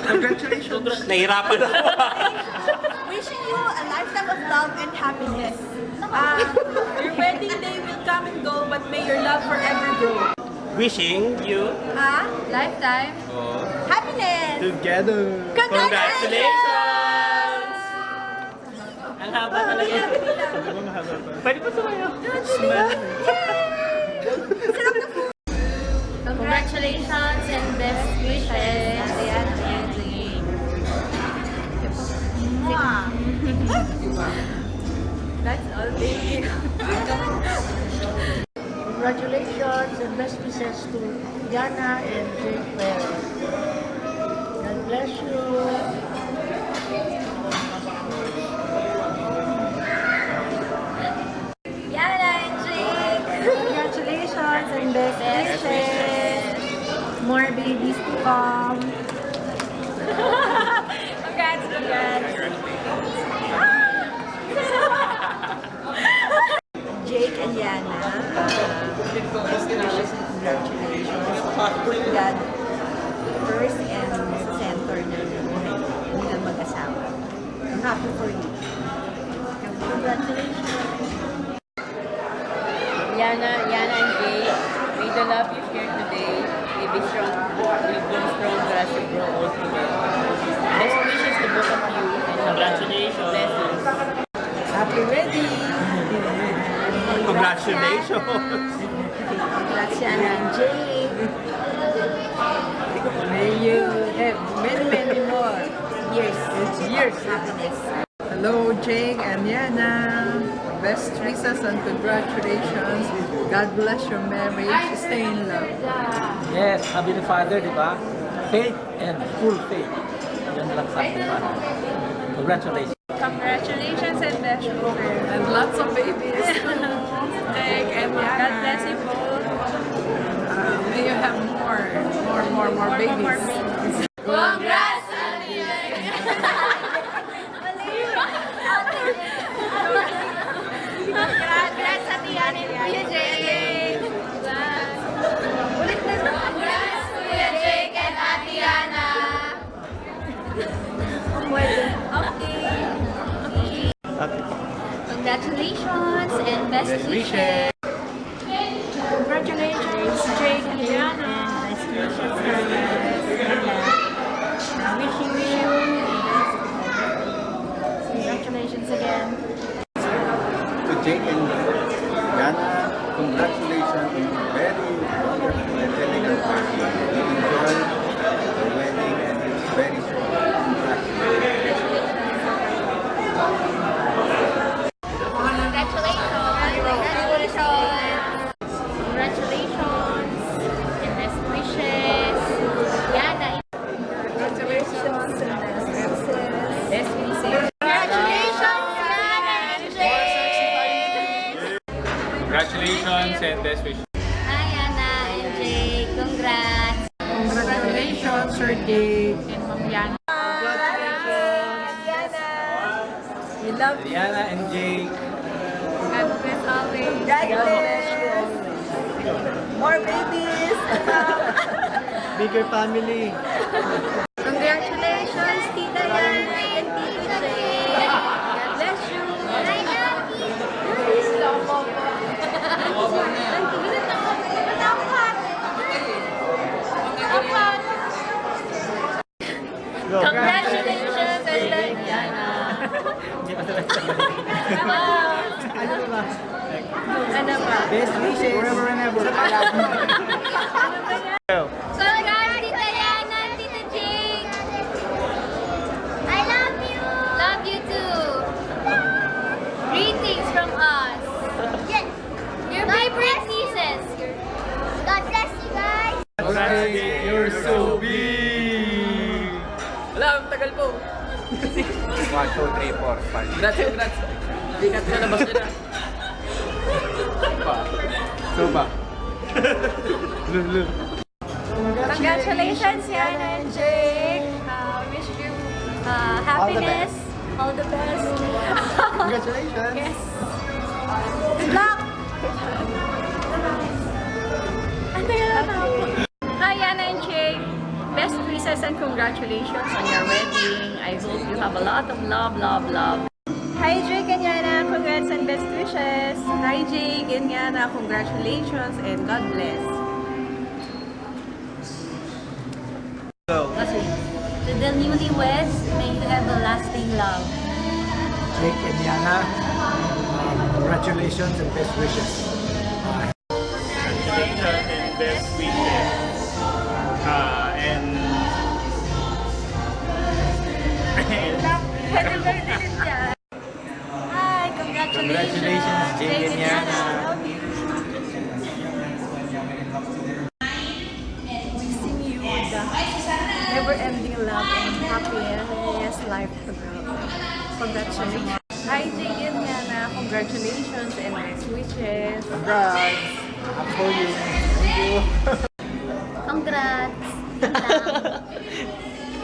Congratulations. Nahirapan ako. Wishing you a lifetime of love and happiness. Your wedding day will come and go, but may your love forever grow. Wishing you Lifetime happiness. Together. congratulations! Ang haba talaga. Pwede pa sumayo. Congratulations and best wishes. Ayan, that's all. Thank you. Congratulations and best wishes to Yana and Jake Perez. God bless you. Yana and Jake. Congratulations and best wishes. More babies to come. Congrats, congrats. Jake and Yana. Best wishes and congratulations. God first and center na nilang mag-asawa. I'm happy for you. Congratulations. Yana and Jay, may the love you share today will be strong, will grow stronger as you grow old together. Best wishes to both of you and Congratulations. blessings. Happy wedding! Congratulations. Congrats, Yana and Jake. May you have many more Years. happiness. Hello, Jake and Yana. Best wishes and congratulations. God bless your marriage. Stay in love. Yes, sabi ni Father, di ba? Faith and full faith. Yan lang sabi ni Father. Congratulations. Congratulations and best wishes. And lots of babies. Jake and Yana. God bless you both. May you have more babies. Congrats! Congrats sa Tiyan and Kuya Jake! Ulit na ito. Congrats Kuya Jake and Ate Yana! Okay. Congratulations and best wishes! Congratulations Jake and Yana! Best wishes wishing you congratulations again. To Jake and Yana, congratulations on your very wonderful and elegant party. We enjoy the wedding and it's very strong. Congratulations and best wishes. Yana. Congratulations and best wishes. Best wishes. Congratulations, Yana and Jake. Congratulations and best wishes. Hi, Yana and Jake. Congrats. Congratulations, Sir Jake. And Ma'am Yana. We love you. Yana and Jake. God bless always. God bless. More babies. Bigger family. Congratulations, Tita Yana and Tita Jake. God bless you. Congratulations and Yana. Ano ba? Ano ba? Best wishes. Forever and ever. Congrats, Tita Yana and Tita Jake. I love you. Love you too. Greetings from us. Yes. Your favorite nieces. God bless you guys. You're so big. Wala, ang tagal po. 1, 2, 3, 4, 5. Congrats. Bigat na labas nila. Suba. Congratulations, Yana and Jake. Wish you happiness. All the best. Congratulations. Yes. Good luck. Hi, Yana and Jake. Best wishes and congrats. congratulations on your wedding. I hope you have a lot of love, love, love. Hi Jake and Yana, congrats and best wishes. Hi Jake and Yana, congratulations and God bless. To the newlyweds, may you have a lasting love. Jake and Yana, congratulations and best wishes. Congratulations and best wishes. And Hi, congratulations Jake and Yana. Wishing you the never-ending love and happiness life to grow. Congratulations. Hi Jake and Yana, congratulations and best wishes. Congrats! I'm for you. Thank you. Congrats! Yun lang.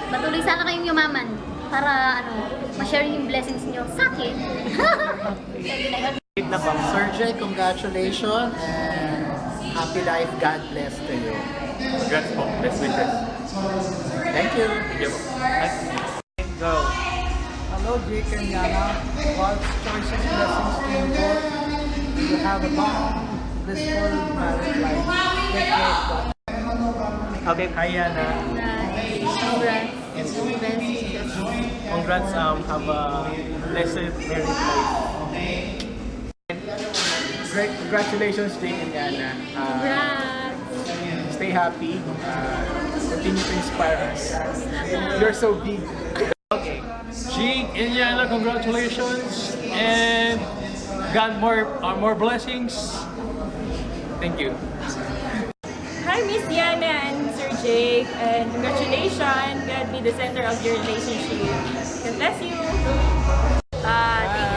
Patuloy sana kayong yumaman para ma-share yung blessings nyo sa akin. Sir Jay, congratulations and happy life. God bless to you. congrats po. Best wishes. Thank you. Thank you po. Go. Hello, Jake and Yana. God's choices, blessings to you both. You have a long, blissful married life. Take care. Okay. Hi, Yana. Congrats. Best wishes. Congrats. Have a blessed married life. Great, congratulations, Jake and Yana. Stay happy. Continue to inspire us. You're so big. Okay. Jake and Yana, congratulations. And God more blessings. Thank you. Hi, Miss Yana and Sir Jake, and congratulations. God be the center of your relationship. God bless you. Thank